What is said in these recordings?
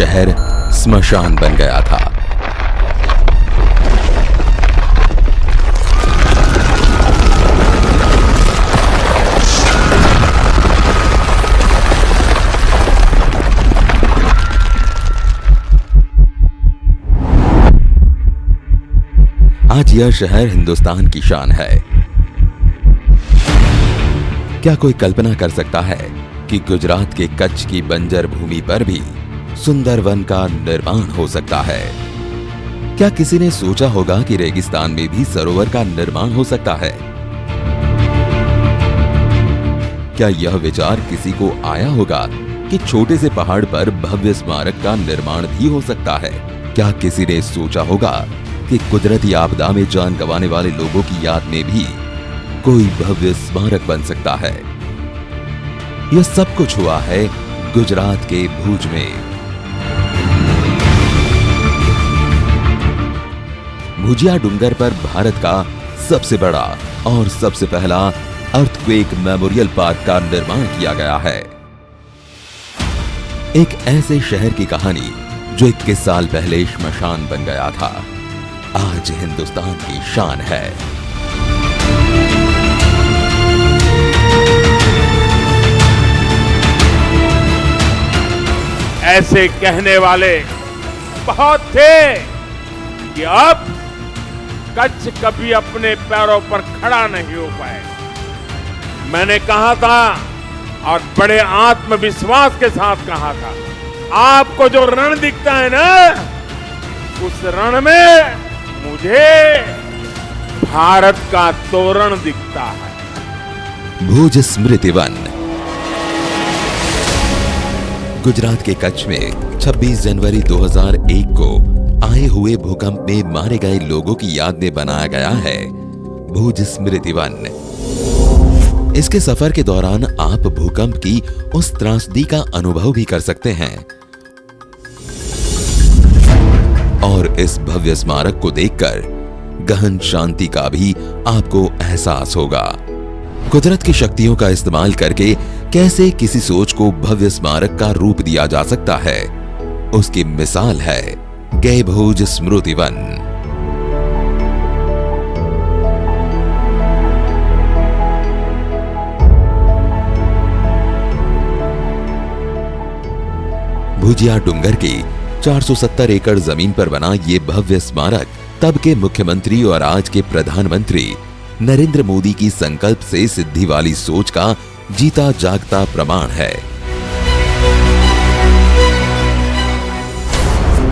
शहर स्मशान बन गया था। आज यह शहर हिंदुस्तान की शान है। क्या कोई कल्पना कर सकता है कि गुजरात के कच्छ की बंजर भूमि पर भी सुंदर वन का निर्माण हो सकता है? क्या किसी ने सोचा होगा कि रेगिस्तान में भी सरोवर का निर्माण हो सकता है? क्या यह विचार किसी को आया होगा कि छोटे से पहाड़ पर भव्य स्मारक का निर्माण भी हो सकता है? क्या किसी ने सोचा होगा कि कुदरती आपदा में जान गंवाने वाले लोगों की याद में भी कोई भव्य स्मारक बन सकता है? यह सब कुछ हुआ है गुजरात के भुज में। भुजिया डूंगर पर भारत का सबसे बड़ा और सबसे पहला अर्थक्वेक मेमोरियल पार्क का निर्माण किया गया है। एक ऐसे शहर की कहानी जो 21 साल पहले श्मशान बन गया था, आज हिंदुस्तान की शान है। ऐसे कहने वाले बहुत थे कि अब कच्छ कभी अपने पैरों पर खड़ा नहीं हो पाए। मैंने कहा था और बड़े आत्मविश्वास के साथ कहा था, आपको जो रण दिखता है ना, उस रण में मुझे भारत का तोरण दिखता है। भुज स्मृति वन। गुजरात के कच्छ में 26 जनवरी 2001 को आए हुए भूकंप में मारे गए लोगों की याद में बनाया गया है भुज स्मृति वन। इसके सफर के दौरान आप भूकंप की उस त्रासदी का अनुभव भी कर सकते हैं और इस भव्य स्मारक को देखकर गहन शांति का भी आपको एहसास होगा। कुदरत की शक्तियों का इस्तेमाल करके कैसे किसी सोच को भव्य स्मारक का रूप दिया जा सकता है, उसकी मिसाल है गए भुज स्मृति वन। भुजिया डूंगर की 470 एकड़ जमीन पर बना ये भव्य स्मारक तब के मुख्यमंत्री और आज के प्रधानमंत्री नरेंद्र मोदी की संकल्प से सिद्धि वाली सोच का जीता जागता प्रमाण है।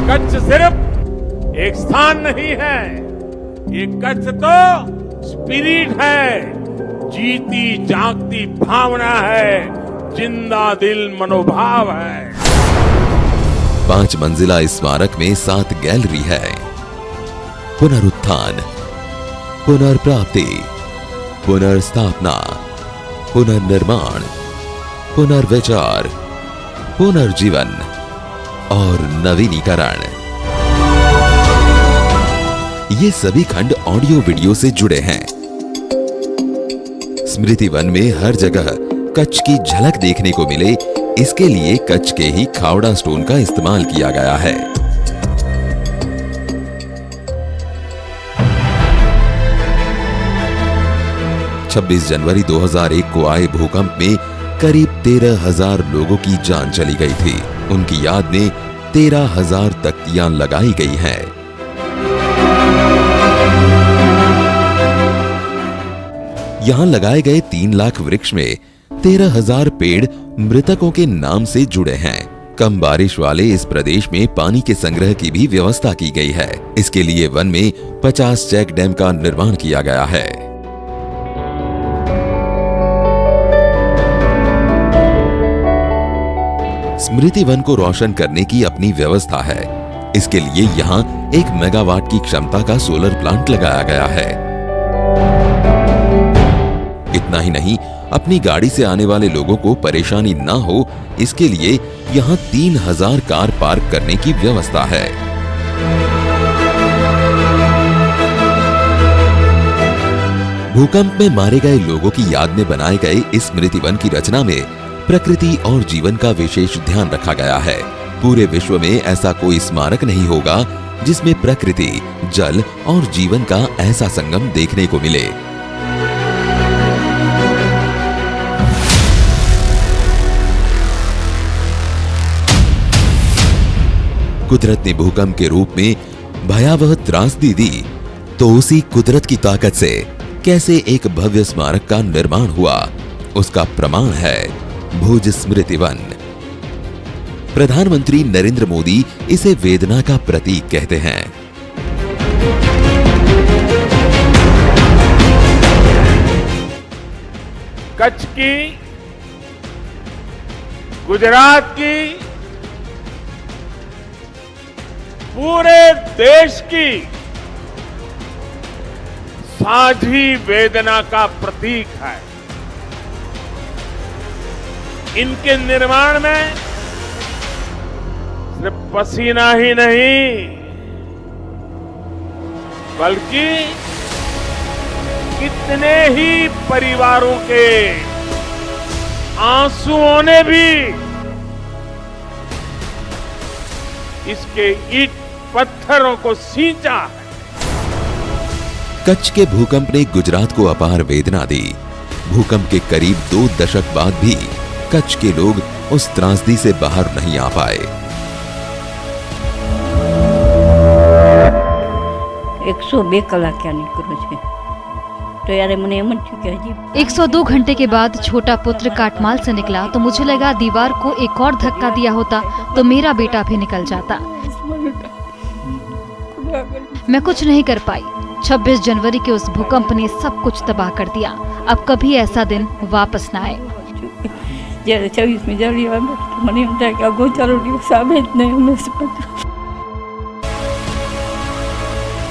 कच्छ सिर्फ एक स्थान नहीं है, ये कच्छ तो स्पिरिट है, जीती जागती भावना है, जिंदा दिल मनोभाव है। 5 मंजिला इस स्मारक में 7 गैलरी है। पुनरुत्थान, पुनर्प्राप्ति, पुनर्स्थापना, पुनर्निर्माण, पुनर्विचार, पुनर्जीवन और नवीनीकरण, ये सभी खंड ऑडियो वीडियो से जुड़े हैं। स्मृति वन में हर जगह कच्छ की झलक देखने को मिले, इसके लिए कच्छ के ही खावड़ा स्टोन का इस्तेमाल किया गया है। छब्बीस जनवरी 2001 को आए भूकंप में करीब 13,000 लोगों की जान चली गई थी। उनकी याद में 13,000 तख्तियां लगाई गई हैं। यहां लगाए गए 3 लाख वृक्ष में 13,000 पेड़ मृतकों के नाम से जुड़े हैं। कम बारिश वाले इस प्रदेश में पानी के संग्रह की भी व्यवस्था की गई है। इसके लिए वन में 50 चेक डैम का निर्माण किया गया है। स्मृति वन को रोशन करने की अपनी व्यवस्था है। इसके लिए यहाँ 1 मेगावाट की क्षमता का सोलर प्लांट लगाया गया है। इतना ही नहीं, अपनी गाड़ी से आने वाले लोगों को परेशानी ना हो, इसके लिए यहाँ 3,000 कार पार्क करने की व्यवस्था है। भूकंप में मारे गए लोगों की याद में बनाए गए इस स्मृति वन की रचना में प्रकृति और जीवन का विशेष ध्यान रखा गया है। पूरे विश्व में ऐसा कोई स्मारक नहीं होगा जिसमें प्रकृति, जल और जीवन का ऐसा संगम देखने को मिले। कुदरत ने भूकंप के रूप में भयावह त्रासदी दी, तो उसी कुदरत की ताकत से कैसे एक भव्य स्मारक का निर्माण हुआ, उसका प्रमाण है भुज स्मृति वन। प्रधानमंत्री नरेंद्र मोदी इसे वेदना का प्रतीक कहते हैं। कच्छ की, गुजरात की, पूरे देश की साझी वेदना का प्रतीक है। इनके निर्माण में सिर्फ पसीना ही नहीं, बल्कि कितने ही परिवारों के आंसुओं ने भी इसके ईंट पत्थरों को सींचा है। कच्छ के भूकंप ने गुजरात को अपार वेदना दी। भूकंप के करीब 2 दशक बाद भी कच्छ के लोग उस त्रासदी से बाहर नहीं आ पाए। 102 કલાક ક્યાં નીકળ્યો છે तो यार મને એમ જ થયું કે હજી 102 घंटे के बाद छोटा पुत्र काटमाल से निकला तो मुझे लगा दीवार को एक और धक्का दिया होता तो मेरा बेटा भी निकल जाता। मैं कुछ नहीं कर पाई। 26 जनवरी के उस भूकंप ने सब कुछ तबाह कर दिया। अब कभी ऐसा दिन वापस न आए। જ્યારે 26મી જાન્યુઆરી મને એમ થાય કે આ ગોચારો દિવસ આવે જ નહીં હંમેશા।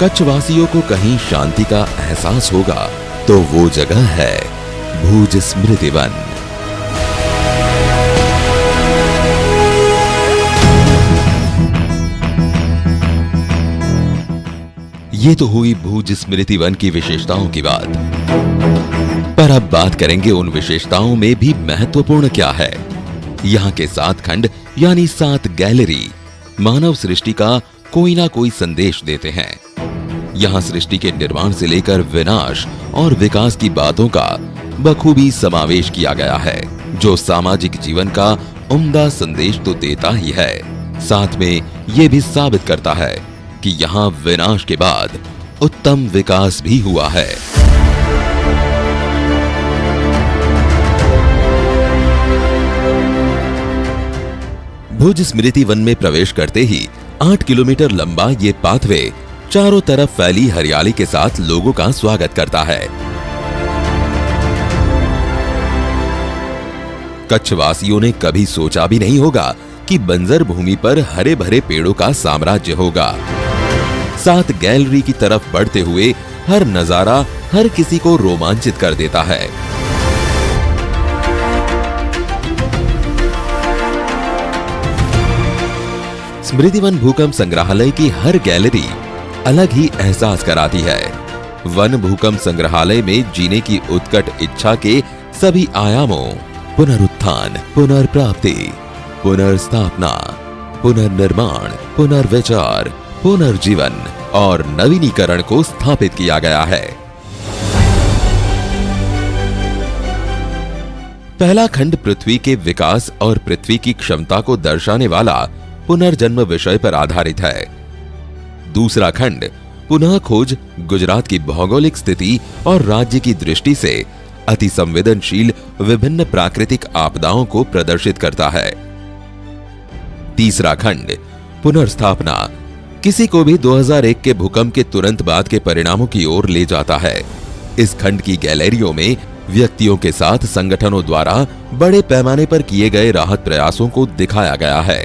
कच्छ वासियों को कहीं शांति का एहसास होगा तो वो जगह है भुज स्मृति वन। ये तो हुई भुज स्मृति वन की विशेषताओं की बात, पर अब बात करेंगे उन विशेषताओं में भी महत्वपूर्ण क्या है। यहाँ के 7 खंड यानी 7 गैलरी मानव सृष्टि का कोई ना कोई संदेश देते हैं। यहाँ सृष्टि के निर्माण से लेकर विनाश और विकास की बातों का बखूबी समावेश किया गया है, जो सामाजिक जीवन का उम्दा संदेश तो देता ही है, साथ में ये भी साबित करता है कि यहाँ विनाश के बाद उत्तम विकास भी हुआ है। भुज स्मृति वन में प्रवेश करते ही 8 किलोमीटर लंबा ये पाथवे चारों तरफ फैली हरियाली के साथ लोगों का स्वागत करता है। कच्छ वासियों ने कभी सोचा भी नहीं होगा कि बंजर भूमि पर हरे भरे पेड़ों का साम्राज्य होगा। 7 गैलरी की तरफ बढ़ते हुए हर नजारा हर किसी को रोमांचित कर देता है। स्मृतिवन भूकंप संग्रहालय की हर गैलरी अलग ही एहसास कराती है। वन भूकंप संग्रहालय में जीने की उत्कट इच्छा के सभी आयामों, पुनरुत्थान, पुनर्प्राप्ति, पुनर्स्थापना, पुनर्निर्माण, पुनर्विचार, पुनर्जीवन और नवीनीकरण को स्थापित किया गया है। पहला खंड पृथ्वी के विकास और पृथ्वी की क्षमता को दर्शाने वाला पुनर्जन्म विषय पर आधारित है। दूसरा खंड पुनः खोज गुजरात की भौगोलिक स्थिति और राज्य की दृष्टि से अति संवेदनशील विभिन्न प्राकृतिक आपदाओं को प्रदर्शित करता है। तीसरा खंड पुनर्स्थापना किसी को भी 2001 के भूकंप के तुरंत बाद के परिणामों की ओर ले जाता है। इस खंड की गैलरियों में व्यक्तियों के साथ संगठनों द्वारा बड़े पैमाने पर किए गए राहत प्रयासों को दिखाया गया है।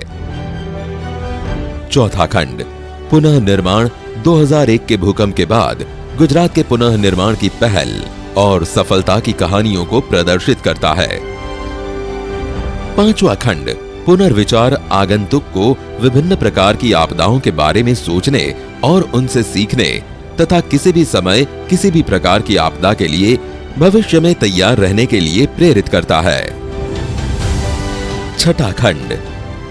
चौथा खंड पुनः निर्माण 2001 के भूकंप के बाद गुजरात के पुनः निर्माण की पहल और सफलता की कहानियों को प्रदर्शित करता है। पांचवा खंड पुनर्विचार आगंतुक को विभिन्न प्रकार की आपदाओं के बारे में सोचने और उनसे सीखने तथा किसी भी समय किसी भी प्रकार की आपदा के लिए भविष्य में तैयार रहने के लिए प्रेरित करता है। छठा खंड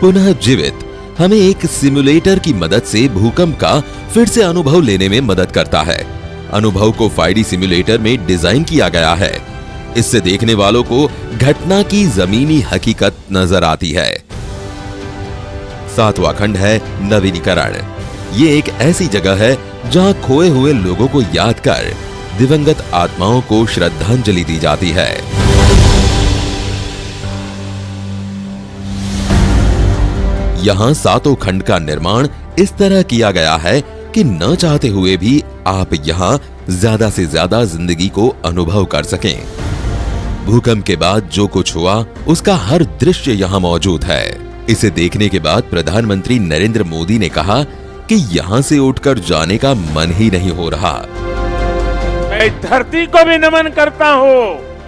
पुनः जीवित हमें एक सिमुलेटर की मदद से भूकंप का फिर से अनुभव लेने में मदद करता है। अनुभव को 5D सिमुलेटर में डिजाइन किया गया है। इससे देखने वालों को घटना की जमीनी हकीकत नजर आती है। 7वां खंड है नवीनीकरण। ये एक ऐसी जगह है जहां खोए हुए लोगों को याद कर दिवंगत आत्माओं को श्रद्धांजलि दी जाती है। यहाँ 7 खंड का निर्माण इस तरह किया गया है कि न चाहते हुए भी आप यहाँ ज्यादा से ज्यादा जिंदगी को अनुभव कर सकें। भूकंप के बाद जो कुछ हुआ उसका हर दृश्य यहाँ मौजूद है। इसे देखने के बाद प्रधानमंत्री नरेंद्र मोदी ने कहा कि यहाँ से उठकर जाने का मन ही नहीं हो रहा। मैं इस धरती को भी नमन करता हूँ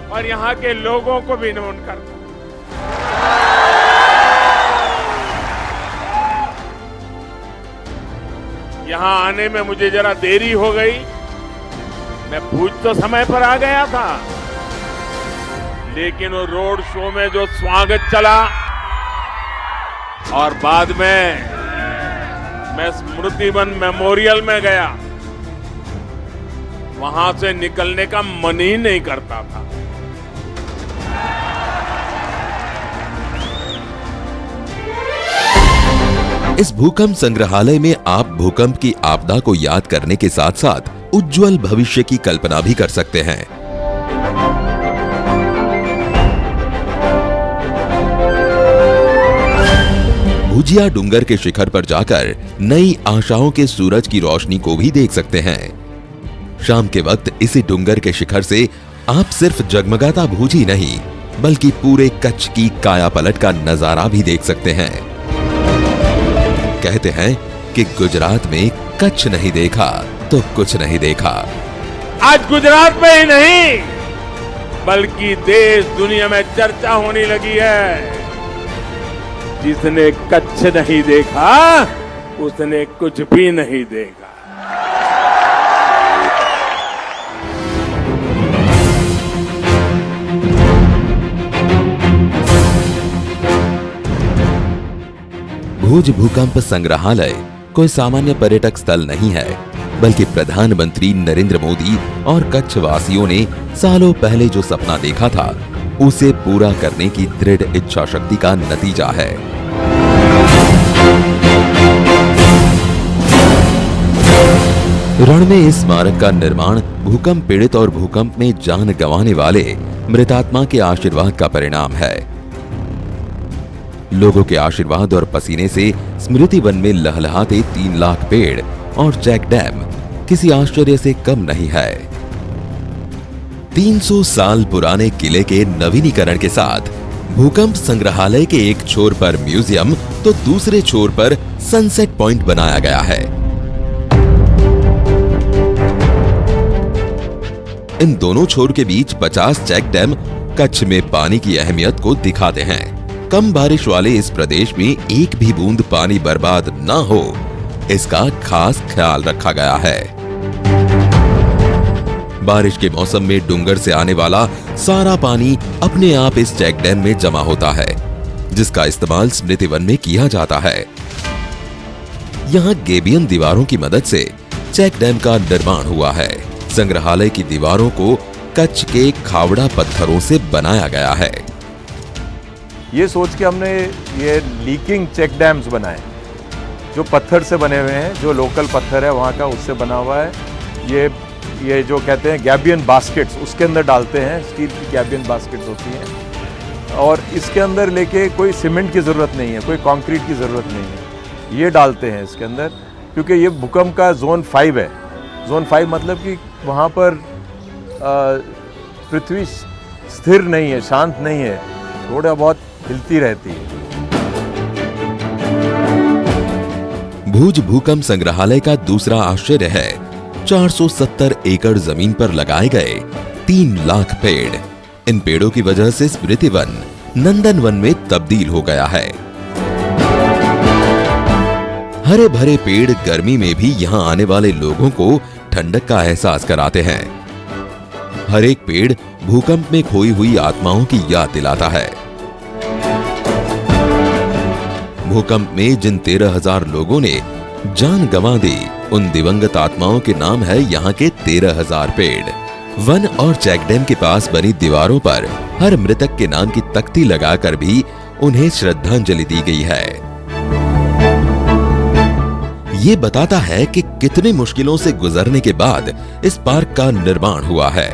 और यहाँ के लोगों को भी नमन करता हूँ। यहाँ आने में मुझे जरा देरी हो गई। मैं भूज तो समय पर आ गया था, लेकिन वो रोड शो में जो स्वागत चला और बाद में मैं स्मृति वन मेमोरियल में गया, वहां से निकलने का मन ही नहीं करता था। इस भूकंप संग्रहालय में आप भूकंप की आपदा को याद करने के साथ साथ उज्जवल भविष्य की कल्पना भी कर सकते हैं। भुजिया डूंगर के शिखर पर जाकर नई आशाओं के सूरज की रोशनी को भी देख सकते हैं। शाम के वक्त इसी डूंगर के शिखर से आप सिर्फ जगमगाता भुज ही नहीं बल्कि पूरे कच्छ की काया पलट का नजारा भी देख सकते हैं। कहते हैं कि गुजरात में कच्छ नहीं देखा तो कुछ नहीं देखा। आज गुजरात में ही नहीं बल्कि देश दुनिया में चर्चा होने लगी है। जिसने कच्छ नहीं देखा उसने कुछ भी नहीं देखा। भुज भूकंप संग्रहालय कोई सामान्य पर्यटक स्थल नहीं है बल्कि प्रधानमंत्री नरेंद्र मोदी और कच्छ वासियों ने सालों पहले जो सपना देखा था उसे पूरा करने की दृढ़ इच्छा शक्ति का नतीजा है। रण में इस स्मारक का निर्माण भूकंप पीड़ित और भूकंप में जान गंवाने वाले मृतात्मा के आशीर्वाद का परिणाम है। लोगों के आशीर्वाद और पसीने से स्मृति वन में लहलहाते 3 लाख पेड़ और चेक डैम किसी आश्चर्य से कम नहीं है। 300 साल पुराने किले के नवीनीकरण के साथ भूकंप संग्रहालय के एक छोर पर म्यूजियम तो दूसरे छोर पर सनसेट पॉइंट बनाया गया है। इन दोनों छोर के बीच 50 चेक डैम कच्छ में पानी की अहमियत को दिखाते हैं। कम बारिश वाले इस प्रदेश में एक भी बूंद पानी बर्बाद न हो इसका खास ख्याल रखा गया है। बारिश के मौसम में डूंगर से आने वाला सारा पानी अपने आप इस चेक डैम में जमा होता है जिसका इस्तेमाल स्मृति वन में किया जाता है। यहाँ गेबियन दीवारों की मदद से चेक डैम का निर्माण हुआ है। संग्रहालय की दीवारों को कच्छ के खावड़ा पत्थरों से बनाया गया है। ये सोच के हमने ये लीकिंग चेक डैम्स बनाए जो पत्थर से बने हुए हैं, जो लोकल पत्थर है वहाँ का उससे बना हुआ है। ये जो कहते हैं गैबियन बास्केट्स उसके अंदर डालते हैं, स्टील की गैबियन बास्केट्स होती हैं और इसके अंदर लेके कोई सीमेंट की ज़रूरत नहीं है, कोई कंक्रीट की ज़रूरत नहीं है, ये डालते हैं इसके अंदर क्योंकि ये भूकंप का जोन 5 है। जोन 5 मतलब कि वहाँ पर पृथ्वी स्थिर नहीं है, शांत नहीं है, थोड़ा बहुत हिलती रहती है। भुज भूकंप संग्रहालय का दूसरा आश्चर्य है 470 एकड़ जमीन पर लगाए गए 3 लाख पेड़। इन पेड़ों की वजह से स्मृति वन नंदन वन में तब्दील हो गया है। हरे भरे पेड़ गर्मी में भी यहाँ आने वाले लोगों को ठंडक का एहसास कराते हैं। हर एक पेड़ भूकंप में खोई हुई आत्माओं की याद दिलाता है। भूकंप में जिन 13,000 लोगों ने जान गंवा दी, उन दिवंगत आत्माओं के नाम है यहाँ के 13,000 पेड़। वन और चेक डैम के पास बनी दीवारों पर हर मृतक के नाम की तख्ती लगाकर भी उन्हें श्रद्धांजलि दी गई है। ये बताता है कि कितनी मुश्किलों से गुजरने के बाद इस पार्क का निर्माण हुआ है।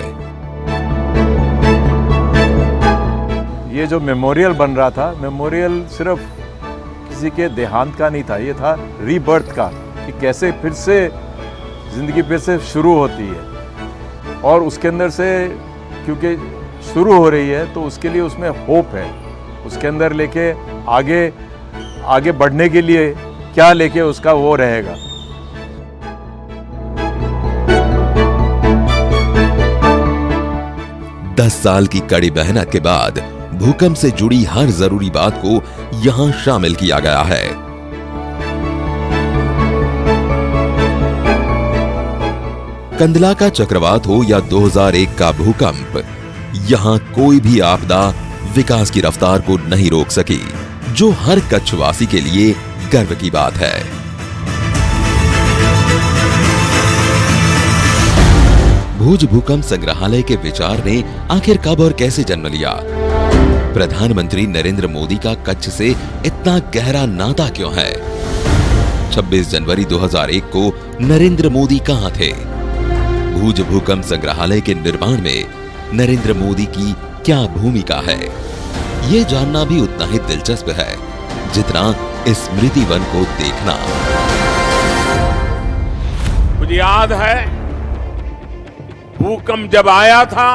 ये जो मेमोरियल बन रहा था, मेमोरियल सिर्फ किसी के देहांत का नहीं था, ये था रीबर्थ का, कि कैसे फिर से जिंदगी फिर से शुरू होती है। और उसके अंदर से क्योंकि शुरू हो रही है तो उसके लिए उसमें होप है, उसके अंदर लेके आगे बढ़ने के लिए क्या लेके उसका वो रहेगा। दस साल की कड़ी मेहनत के बाद भूकंप से जुड़ी हर जरूरी बात को यहां शामिल किया गया है। कंदला का चक्रवात हो या 2001 का भूकंप, यहां कोई भी आपदा विकास की रफ्तार को नहीं रोक सकी, जो हर कच्छवासी के लिए गर्व की बात है। भुज भूकंप संग्रहालय के विचार ने आखिर कब और कैसे जन्म लिया? प्रधानमंत्री नरेंद्र मोदी का कच्छ से इतना गहरा नाता क्यों है? 26 जनवरी 2001 को नरेंद्र मोदी कहां थे? भुज भूकंप संग्रहालय के निर्माण में नरेंद्र मोदी की क्या भूमिका है? ये जानना भी उतना ही दिलचस्प है जितना स्मृति वन को देखना। मुझे याद है भूकंप जब आया था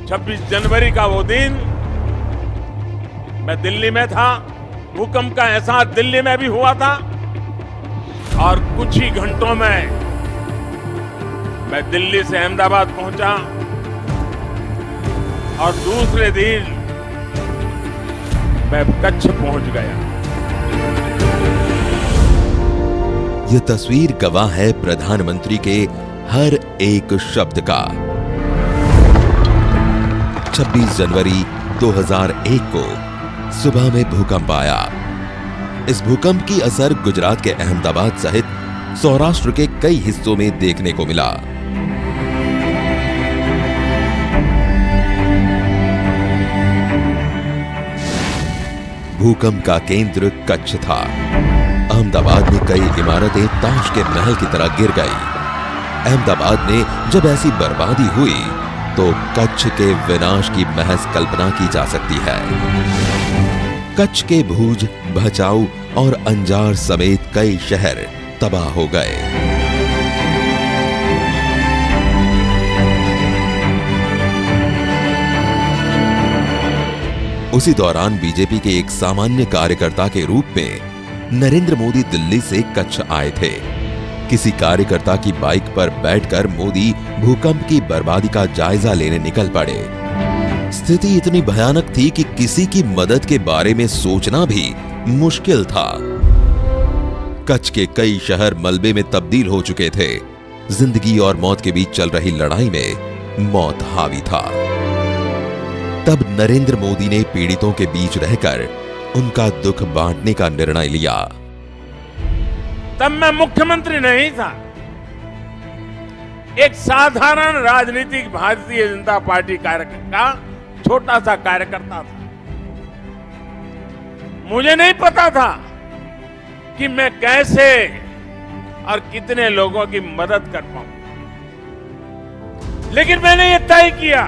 26 जनवरी का वो दिन, मैं दिल्ली में था। भूकंप का एहसास दिल्ली में भी हुआ था और कुछ ही घंटों में मैं दिल्ली से अहमदाबाद पहुंचा और दूसरे दिन मैं कच्छ पहुंच गया। यह तस्वीर गवाह है प्रधानमंत्री के हर एक शब्द का। 26 जनवरी 2001 को सुबह में भूकंप आया। इस भूकंप की असर गुजरात के अहमदाबाद सहित सौराष्ट्र के कई हिस्सों में देखने को मिला। भूकंप का केंद्र कच्छ था। अहमदाबाद में कई इमारतें ताश के महल की तरह गिर गई। अहमदाबाद में जब ऐसी बर्बादी हुई तो कच्छ के विनाश की महज कल्पना की जा सकती है। कच्छ के भुज, भचाऊ और अंजार समेत कई शहर तबाह हो गए। उसी दौरान बीजेपी के एक सामान्य कार्यकर्ता के रूप में नरेंद्र मोदी दिल्ली से कच्छ आए थे। किसी कार्यकर्ता की बाइक पर बैठकर मोदी भूकंप की बर्बादी का जायजा लेने निकल पड़े। स्थिति इतनी भयानक थी कि किसी की मदद के बारे में सोचना भी मुश्किल था। कच्छ के कई शहर मलबे में तब्दील हो चुके थे। जिंदगी और मौत के बीच चल रही लड़ाई में मौत हावी था। तब नरेंद्र मोदी ने पीड़ितों के बीच रहकर उनका दुख बांटने का निर्णय लिया। तब मैं मुख्यमंत्री नहीं था, एक साधारण राजनीतिक भारतीय जनता पार्टी कार्यकर्ता, छोटा सा कार्यकर्ता था। मुझे नहीं पता था कि मैं कैसे और कितने लोगों की मदद कर पाऊं, लेकिन मैंने ये तय किया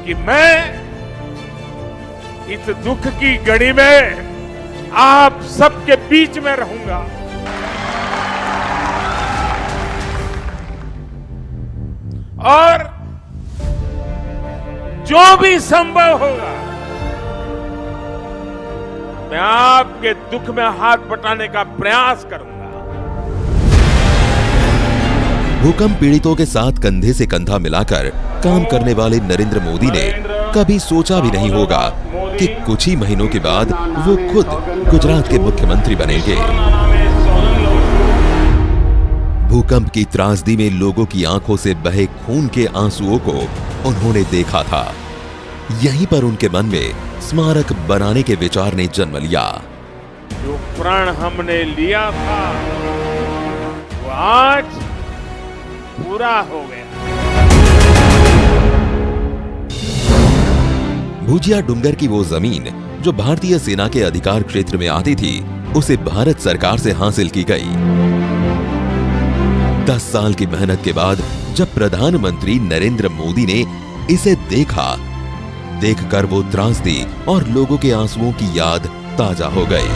कि मैं इस दुख की घड़ी में आप सबके बीच में रहूंगा। और जो भी संभव होगा मैं आपके दुख में हाथ बटाने का प्रयास करूंगा। भूकंप पीड़ितों के साथ कंधे से कंधा मिलाकर काम करने वाले नरेंद्र मोदी ने कभी सोचा भी नहीं होगा कि कुछ ही महीनों के बाद वो खुद गुजरात के मुख्यमंत्री बनेंगे। भूकंप की त्रासदी में लोगों की आंखों से बहे खून के आंसुओं को उन्होंने देखा था। यहीं पर उनके मन में स्मारक बनाने के विचार ने जन्म लिया। जो प्रण हमने लिया था वो आज पूरा हो गया। भुजिया डुंगर की वो जमीन जो भारतीय सेना के अधिकार क्षेत्र में आती थी, उसे भारत सरकार से हासिल की गई। 10 साल की मेहनत के बाद जब प्रधानमंत्री नरेंद्र मोदी ने इसे देखा, देखकर वो त्रासदी और लोगों के आंसुओं की याद ताजा हो गई।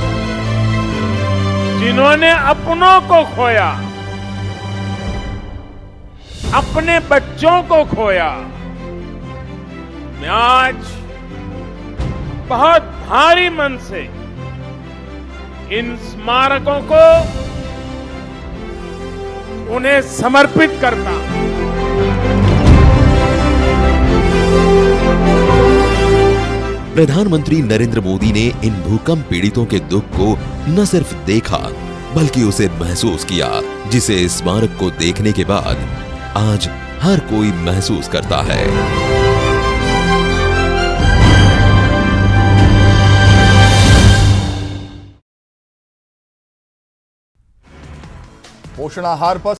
जिन्होंने अपनों को खोया, अपने बच्चों को खोया, मैं आज बहुत भारी मन से इन स्मारकों को उन्हें समर्पित करता हूं। प्रधानमंत्री नरेंद्र मोदी ने इन भूकंप पीड़ितों के दुख को न सिर्फ देखा बल्कि उसे महसूस किया, जिसे इस स्मारक को देखने के बाद आज हर कोई महसूस करता है। पोषण आहार पर